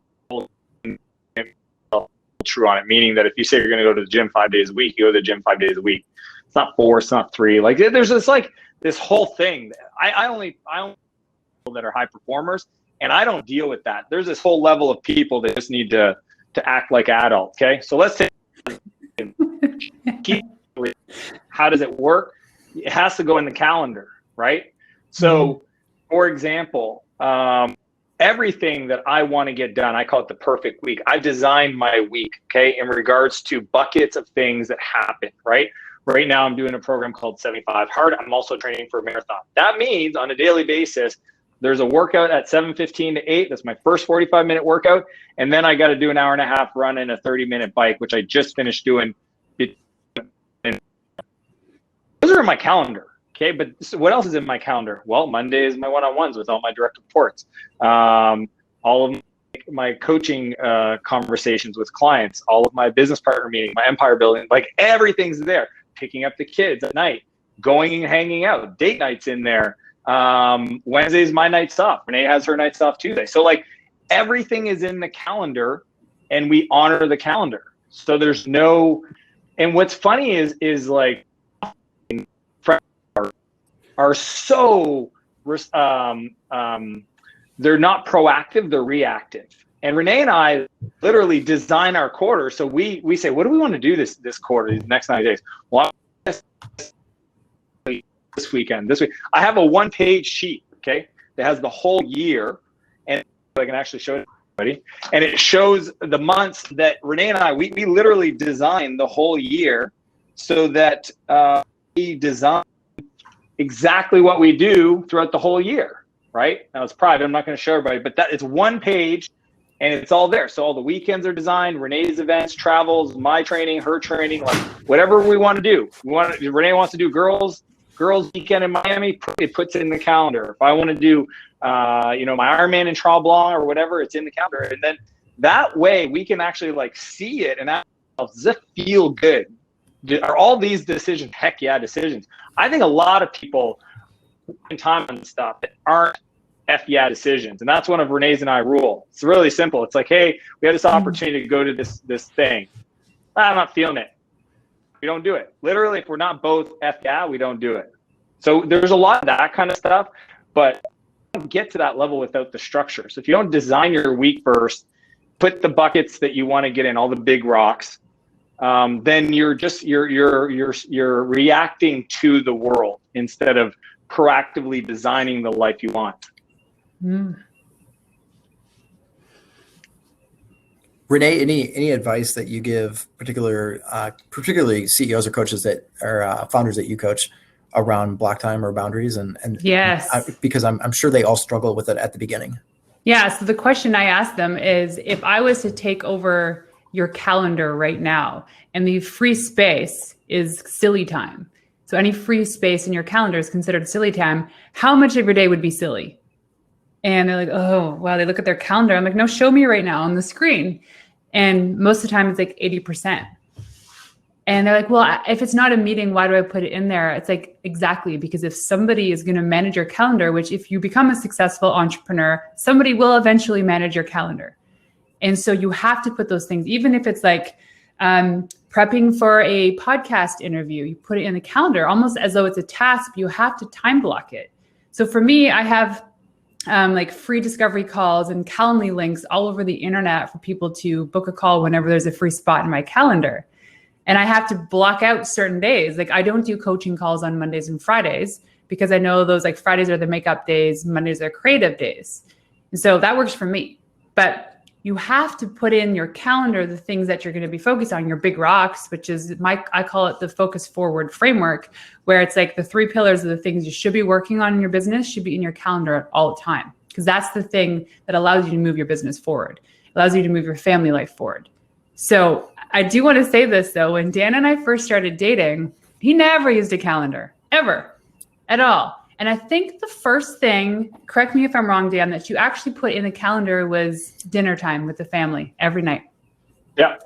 true on it, meaning that if you say you're going to go to the gym 5 days a week, you go to the gym 5 days a week. It's not 4, it's not 3. Like there's this whole thing. I only people that are high performers, and I don't deal with that. There's this whole level of people that just need to act like adults. Okay, so let's take how does it work? It has to go in the calendar, right? So, for example, everything that I want to get done, I call it the perfect week. I designed my week, okay, in regards to buckets of things that happen, right? Right now, I'm doing a program called 75 Hard. I'm also training for a marathon. That means on a daily basis, there's a workout at 7:15 to 8. That's my first 45-minute workout. And then I got to do an hour and a half run and a 30-minute bike, which I just finished doing. Those are in my calendar. Okay, but what else is in my calendar? Well, Monday is my one-on-ones with all my direct reports. All of my coaching conversations with clients, all of my business partner meetings, my empire building, like everything's there. Picking up the kids at night, going and hanging out, date nights in there. Wednesday's my nights off. Renee has her nights off Tuesday. So like everything is in the calendar and we honor the calendar. So there's no, and what's funny is like, are so they're not proactive, they're reactive. And Renee and I literally design our quarter. So we say, what do we want to do this quarter, these next 90 days? Well, this weekend, this week. I have a 1-page sheet, okay, that has the whole year, and I can actually show it to everybody. And it shows the months that Renee and I, we literally design the whole year so that we design exactly what we do throughout the whole year. right? Now it's private. I'm not going to show everybody, but it's one page and it's all there. So all the weekends are designed, Renee's events, travels, my training, her training, like whatever we want to do. Renee wants to do girls weekend in Miami, it puts it in the calendar. If I want to do, my Ironman in Tremblant or whatever, it's in the calendar. And then that way we can actually like see it and does it feel good? Are all these decisions, heck yeah, decisions? I think a lot of people spend time on stuff that aren't F yeah decisions. And that's one of Renee's and I rule. It's really simple. It's like, hey, we have this opportunity to go to this thing. I'm not feeling it. We don't do it. Literally, if we're not both F yeah, we don't do it. So there's a lot of that kind of stuff, but you don't get to that level without the structure. So if you don't design your week first, put the buckets that you want to get in, all the big rocks, then you're reacting to the world instead of proactively designing the life you want. Renee, any advice that you give particularly CEOs or coaches that are founders that you coach around block time or boundaries? And yes, because I'm sure they all struggle with it at the beginning. Yeah. So the question I ask them is, if I was to take over your calendar right now and the free space is silly time, so any free space in your calendar is considered silly time, how much of your day would be silly? And they're like, oh, wow. They look at their calendar. I'm like, no, show me right now on the screen. And most of the time it's like 80%. And they're like, well, if it's not a meeting, why do I put it in there? It's like, exactly, because if somebody is going to manage your calendar, which if you become a successful entrepreneur, somebody will eventually manage your calendar. And so you have to put those things, even if it's like prepping for a podcast interview, you put it in the calendar almost as though it's a task, but you have to time block it. So for me, I have like free discovery calls and Calendly links all over the internet for people to book a call whenever there's a free spot in my calendar. And I have to block out certain days. Like I don't do coaching calls on Mondays and Fridays because I know those like Fridays are the makeup days, Mondays are creative days. And so that works for me. But you have to put in your calendar the things that you're going to be focused on, your big rocks, which is I call it the focus forward framework, where it's like the 3 pillars of the things you should be working on in your business should be in your calendar all the time. Because that's the thing that allows you to move your business forward. It allows you to move your family life forward. So I do want to say this though, when Dan and I first started dating, he never used a calendar, ever, at all. And I think the first thing, correct me if I'm wrong, Dan, that you actually put in the calendar was dinner time with the family every night. Yeah.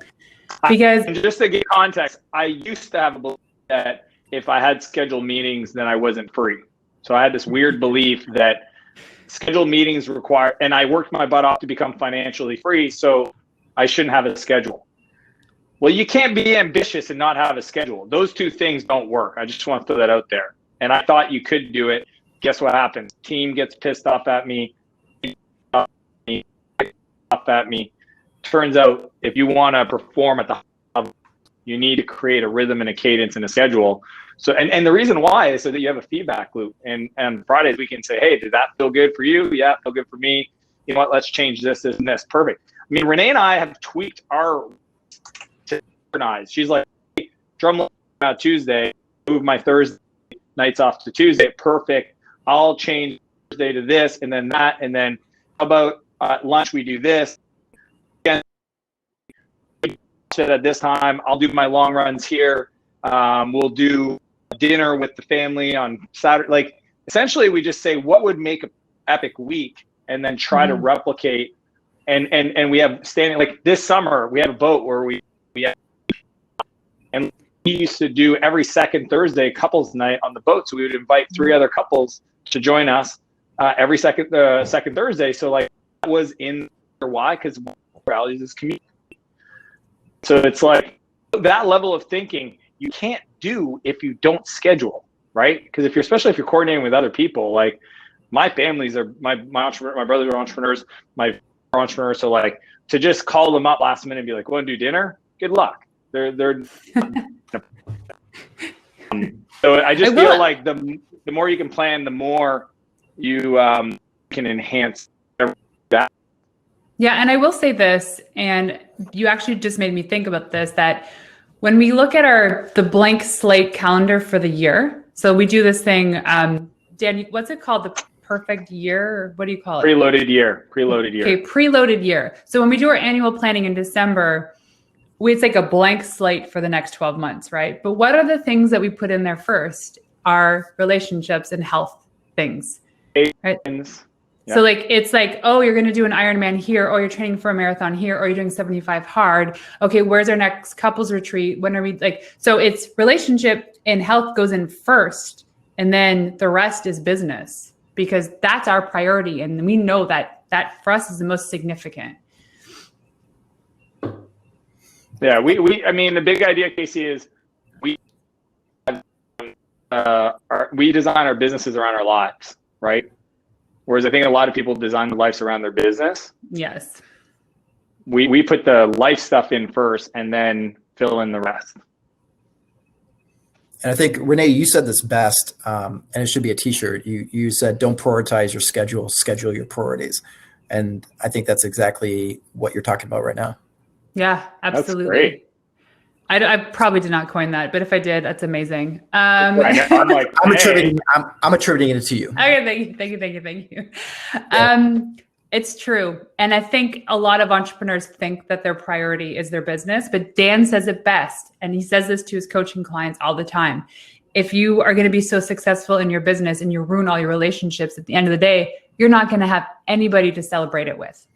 Because and just to give context, I used to have a belief that if I had scheduled meetings, then I wasn't free. So I had this weird belief that scheduled meetings require, and I worked my butt off to become financially free, so I shouldn't have a schedule. Well, you can't be ambitious and not have a schedule. Those two things don't work. I just want to throw that out there. And I thought you could do it. Guess what happens? Team gets pissed off at me. Turns out if you want to perform at the level, you need to create a rhythm and a cadence and a schedule. So, and the reason why is so that you have a feedback loop. And Fridays we can say, hey, did that feel good for you? Yeah, it felt good for me. You know what? Let's change this, and this. Perfect. I mean, Renee and I have tweaked our to organize. She's like, hey, drum out Tuesday, move my Thursday nights off to Tuesday. Perfect. I'll change Thursday to this and then that. And then how about lunch we do this. Again, at this time, I'll do my long runs here. We'll do dinner with the family on Saturday. Like essentially we just say what would make an epic week and then try to replicate. And we have standing, like this summer, we had a boat where we had, and we used to do every second Thursday couples night on the boat. So we would invite 3 other couples to join us every second Thursday. So like that was in why? Because values is community. So it's like that level of thinking you can't do if you don't schedule, right? Because especially if you're coordinating with other people, like my families are my brothers are entrepreneurs, my entrepreneurs. So like to just call them up last minute and be like, "Want to do dinner?" Good luck. They're so I just feel like the more you can plan, the more you can enhance that. Yeah, and I will say this, and you actually just made me think about this, that when we look at the blank slate calendar for the year, so we do this thing, Dan, what's it called? perfect year, or what do you call it? Preloaded year. Okay, preloaded year. So when we do our annual planning in December, it's like a blank slate for the next 12 months, right? But what are the things that we put in there first? Are relationships and health things, right? Yeah. So like, it's like, oh, you're going to do an Ironman here, or you're training for a marathon here, or you're doing 75 hard. Okay, where's our next couples retreat? When are we like, so it's relationship and health goes in first, and then the rest is business, because that's our priority. And we know that for us is the most significant. Yeah, I mean, the big idea, Casey, is we design our businesses around our lives, right? Whereas I think a lot of people design their lives around their business. Yes. We put the life stuff in first and then fill in the rest. And I think, Renee, you said this best, and it should be a t-shirt. You said, don't prioritize your schedule, schedule your priorities. And I think that's exactly what you're talking about right now. Yeah, absolutely. That's great. I probably did not coin that, but if I did, that's amazing. I know, I'm like, I'm attributing it to you. Okay, thank you. Yeah. It's true. And I think a lot of entrepreneurs think that their priority is their business, but Dan says it best. And he says this to his coaching clients all the time. If you are going to be so successful in your business and you ruin all your relationships, at the end of the day, you're not going to have anybody to celebrate it with.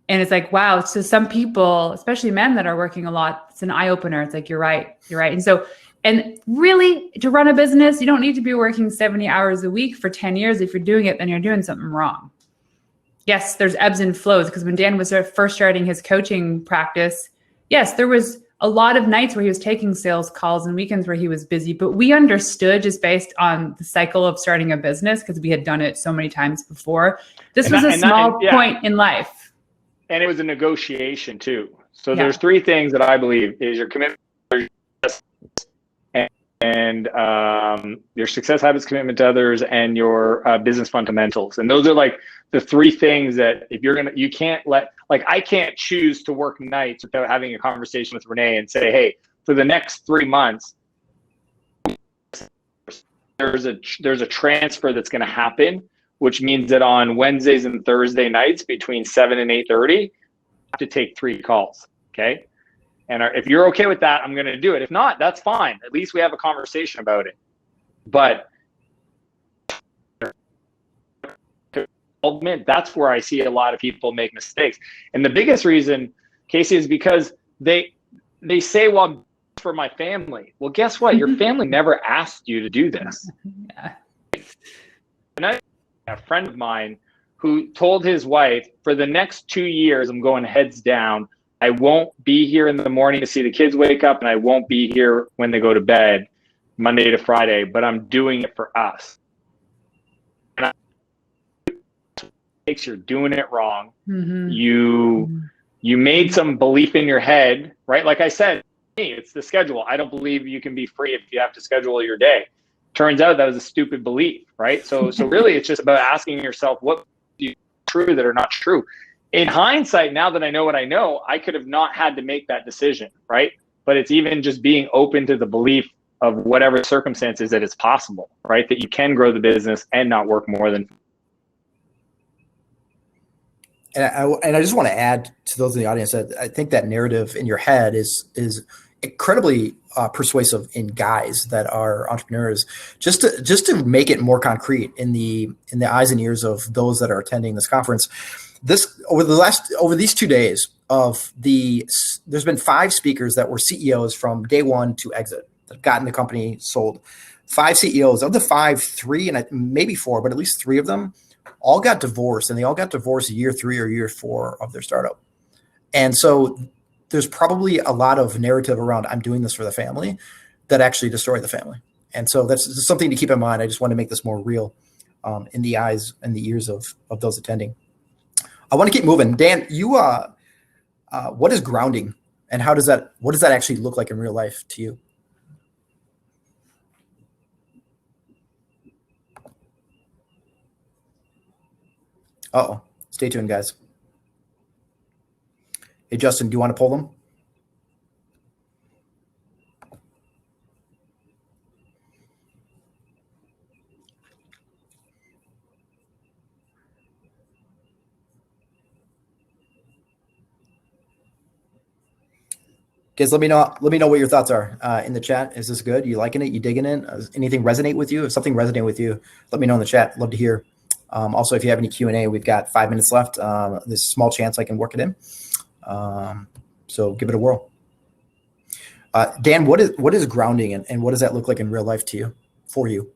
And it's like, wow. So some people, especially men that are working a lot, it's an eye opener. It's like, you're right. And so, and really, to run a business, you don't need to be working 70 hours a week for 10 years. If you're doing it, then you're doing something wrong. Yes, there's ebbs and flows, because when Dan was first starting his coaching practice, yes, there was a lot of nights where he was taking sales calls and weekends where he was busy, but we understood, just based on the cycle of starting a business, because we had done it so many times before. This was a small point in life. And it was a negotiation too. So there's three things that I believe is your commitment, and your success habits, commitment to others, and your business fundamentals. And those are like the three things that if you can't let, like, I can't choose to work nights without having a conversation with Renee and say, hey, for the next 3 months, there's a transfer that's going to happen, which means that on Wednesdays and Thursday nights between 7 and 8:30, I have to take 3 calls, okay? And if you're okay with that, I'm going to do it. If not, that's fine. At least we have a conversation about it. But that's where I see a lot of people make mistakes. And the biggest reason, Casey, is because they say, well, I'm for my family. Well, guess what? Your family never asked you to do this. Yeah. And a friend of mine who told his wife, for the next 2 years, I'm going heads down. I won't be here in the morning to see the kids wake up, and I won't be here when they go to bed Monday to Friday, but I'm doing it for us. And you're doing it wrong. Mm-hmm. You made some belief in your head, right? Like I said, it's the schedule. I don't believe you can be free if you have to schedule your day. Turns out that was a stupid belief, right? So really, it's just about asking yourself what is true that are not true. In hindsight, now that I know what I know, I could have not had to make that decision, right? But it's even just being open to the belief of whatever circumstances that it's possible, right? That you can grow the business and not work more than. And I just want to add to those in the audience that I think that narrative in your head is incredibly persuasive in guys that are entrepreneurs, just to make it more concrete in the eyes and ears of those that are attending this conference. Over these 2 days there's been 5 speakers that were CEOs from day one to exit, that gotten the company sold. 5 CEOs. Of the 5, 3 and maybe 4, but at least 3 of them all got divorced, and they all got divorced year 3 or year 4 of their startup. And so there's probably a lot of narrative around, I'm doing this for the family, that actually destroy the family. And so that's something to keep in mind. I just want to make this more real in the eyes and the ears of those attending. I want to keep moving. Dan, you what is grounding, and what does that actually look like in real life to you? Uh-oh. Stay tuned, guys. Hey, Justin, do you want to pull them? Guys, let me know what your thoughts are in the chat. Is this good? You liking it? You digging it? Does anything resonate with you? If something resonated with you, let me know in the chat. Love to hear. Also, if you have any Q&A, we've got 5 minutes left. There's a small chance I can work it in. So give it a whirl. Dan, what is grounding and what does that look like in real life for you?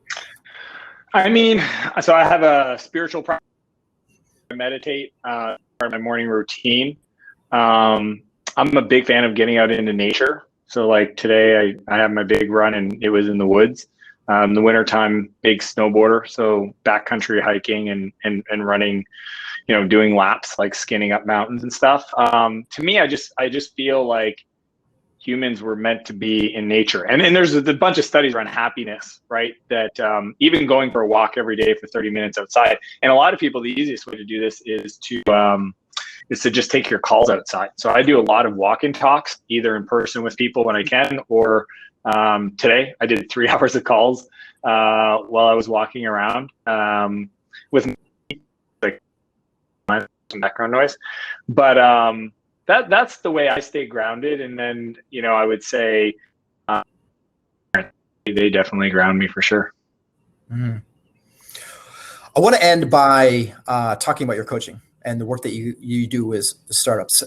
I mean, so I have a spiritual practice. I meditate, part of my morning routine. I'm a big fan of getting out into nature. So like today I have my big run and it was in the woods. The wintertime, big snowboarder. So backcountry hiking and running, doing laps, like skinning up mountains and stuff. To me, I just feel like humans were meant to be in nature. And there's a bunch of studies around happiness, right? That even going for a walk every day for 30 minutes outside. And a lot of people, the easiest way to do this is to just take your calls outside. So I do a lot of walk-in talks, either in person with people when I can, or today I did 3 hours of calls while I was walking around with like some background noise. But that's the way I stay grounded. And then, I would say they definitely ground me for sure. Mm. I want to end by talking about your coaching and the work that you do with startups.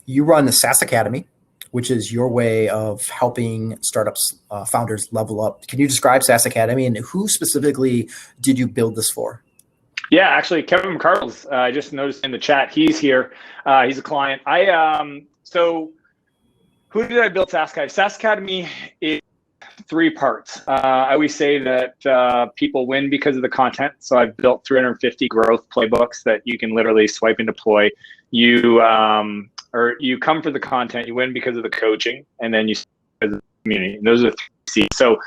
You run the SaaS Academy, which is your way of helping startups founders level up. Can you describe SaaS Academy and who specifically did you build this for? Yeah, actually, Kevin McCardle's, I just noticed in the chat, he's here. He's a client. So who did I build SaaS Academy? SaaS Academy is 3 parts. I always say that people win because of the content. So I've built 350 growth playbooks that you can literally swipe and deploy. You come for the content, you win because of the coaching, and then you as a community. And those are the 3 C's. So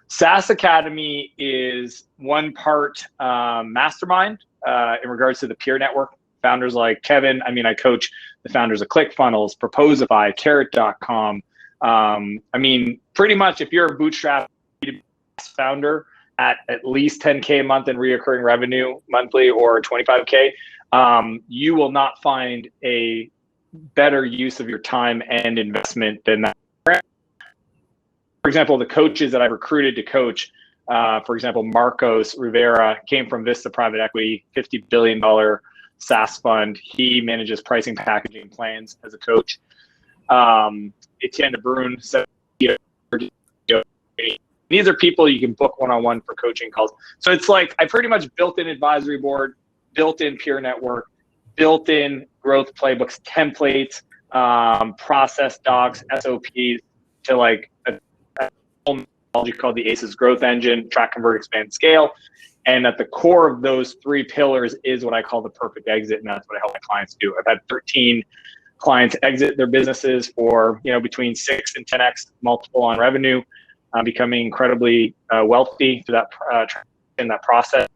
SaaS Academy is 1 part mastermind in regards to the peer network. Founders like Kevin, I coach the founders of ClickFunnels, Proposify, Carrot.com. Pretty much if you're a bootstrap founder at least 10K a month in reoccurring revenue monthly or 25K, you will not find a better use of your time and investment than that. For example, the coaches that I recruited to coach, for example, Marcos Rivera came from Vista Private Equity, $50 billion SaaS fund. He manages pricing packaging plans as a coach. Etienne de Bruyne, these are people you can book one-on-one for coaching calls. So it's like I pretty much built in advisory board, built in peer network, built in growth playbooks, templates, process docs, SOPs to like a technology called the ACES growth engine, track, convert, expand, scale. And at the core of those 3 pillars is what I call the perfect exit. And that's what I help my clients do. I've had 13 clients exit their businesses for, between 6 and 10x multiple on revenue, becoming incredibly wealthy through that in that process.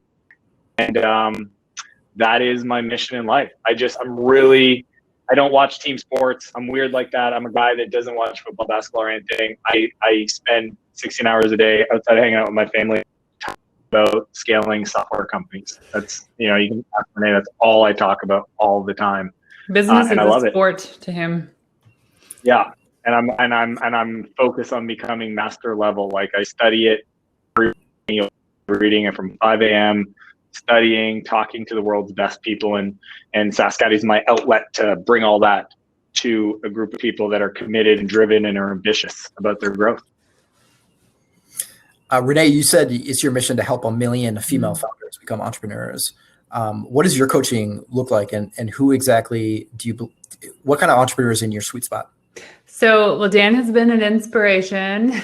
And that is my mission in life. I don't watch team sports. I'm weird like that. I'm a guy that doesn't watch football, basketball, or anything. I spend 16 hours a day outside hanging out with my family, talking about scaling software companies. That's, you can ask Renee, that's all I talk about all the time. Business and is I love a sport to him. Yeah. And I'm focused on becoming master level. Like I study it, reading it from 5 a.m., studying, talking to the world's best people, and SaaS Academy is my outlet to bring all that to a group of people that are committed and driven and are ambitious about their growth. Renee, you said it's your mission to help 1 million female founders become entrepreneurs. What does your coaching look like, and who exactly what kind of entrepreneurs in your sweet spot? So, Dan has been an inspiration.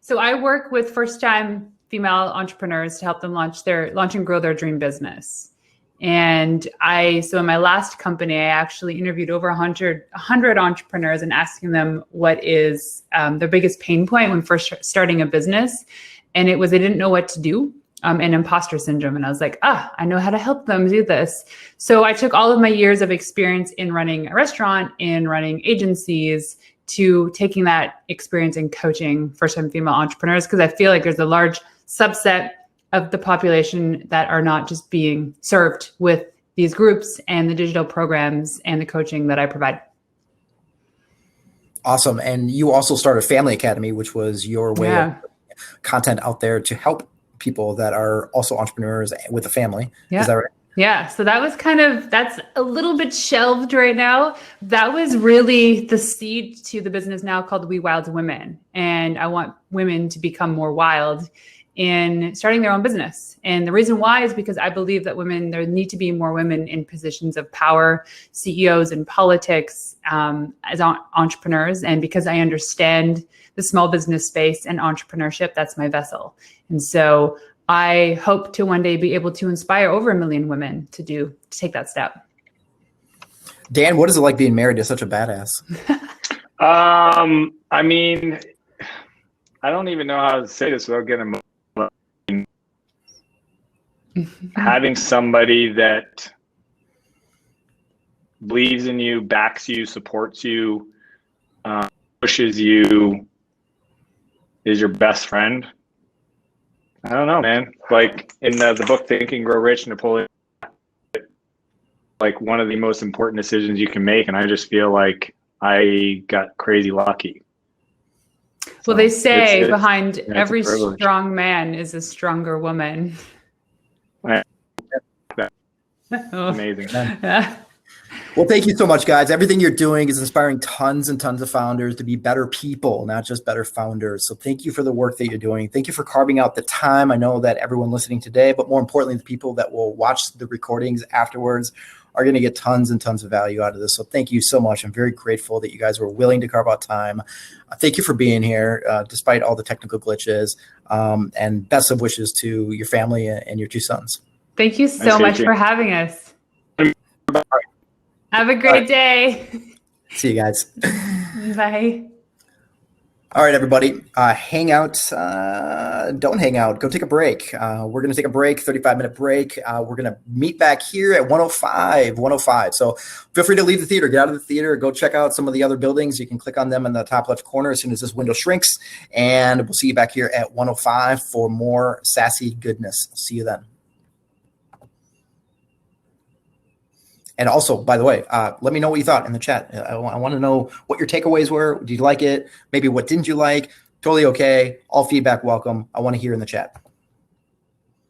So I work with first-time female entrepreneurs to help them launch and grow their dream business. And so in my last company, I actually interviewed over 100 entrepreneurs and asking them what is their biggest pain point when first starting a business. And it was they didn't know what to do, and imposter syndrome. And I was like, I know how to help them do this. So I took all of my years of experience in running a restaurant, in running agencies, to taking that experience in coaching first-time female entrepreneurs, because I feel like there's a large subset of the population that are not just being served with these groups and the digital programs and the coaching that I provide. Awesome. And you also started Family Academy, which was your way of content out there to help people that are also entrepreneurs with a family. Yeah. Is that right? Yeah. So that was that's a little bit shelved right now. That was really the seed to the business now called We Wild Women. And I want women to become more wild in starting their own business. And the reason why is because I believe that there need to be more women in positions of power, CEOs in politics, as entrepreneurs. And because I understand the small business space and entrepreneurship, that's my vessel. And so I hope to one day be able to inspire over 1 million women to take that step. Dan, what is it like being married to such a badass? I mean, I don't even know how to say this without getting emotional. Having somebody that believes in you, backs you, supports you, pushes you, is your best friend. I don't know, man. Like in the book Think and Grow Rich, Napoleon, like one of the most important decisions you can make, and I just feel like I got crazy lucky. Well, they say behind it's every strong man is a stronger woman. Amazing. Well, thank you so much, guys. Everything you're doing is inspiring tons and tons of founders to be better people, not just better founders. So thank you for the work that you're doing. Thank you for carving out the time. I know that everyone listening today, but more importantly, the people that will watch the recordings afterwards are going to get tons and tons of value out of this. So thank you so much. I'm very grateful that you guys were willing to carve out time. Thank you for being here, despite all the technical glitches, and best of wishes to your family and your 2 sons. Thank you so much for having us. Have a great day. See you guys. Bye. All right, everybody. Hang out. Don't hang out. Go take a break. We're going to take a break, 35-minute break. We're going to meet back here at 105. So feel free to leave the theater, get out of the theater, go check out some of the other buildings. You can click on them in the top left corner as soon as this window shrinks. And we'll see you back here at 105 for more sassy goodness. See you then. And also, by the way, let me know what you thought in the chat. I want to know what your takeaways were. Did you like it? Maybe what didn't you like? Totally okay. All feedback welcome. I want to hear in the chat.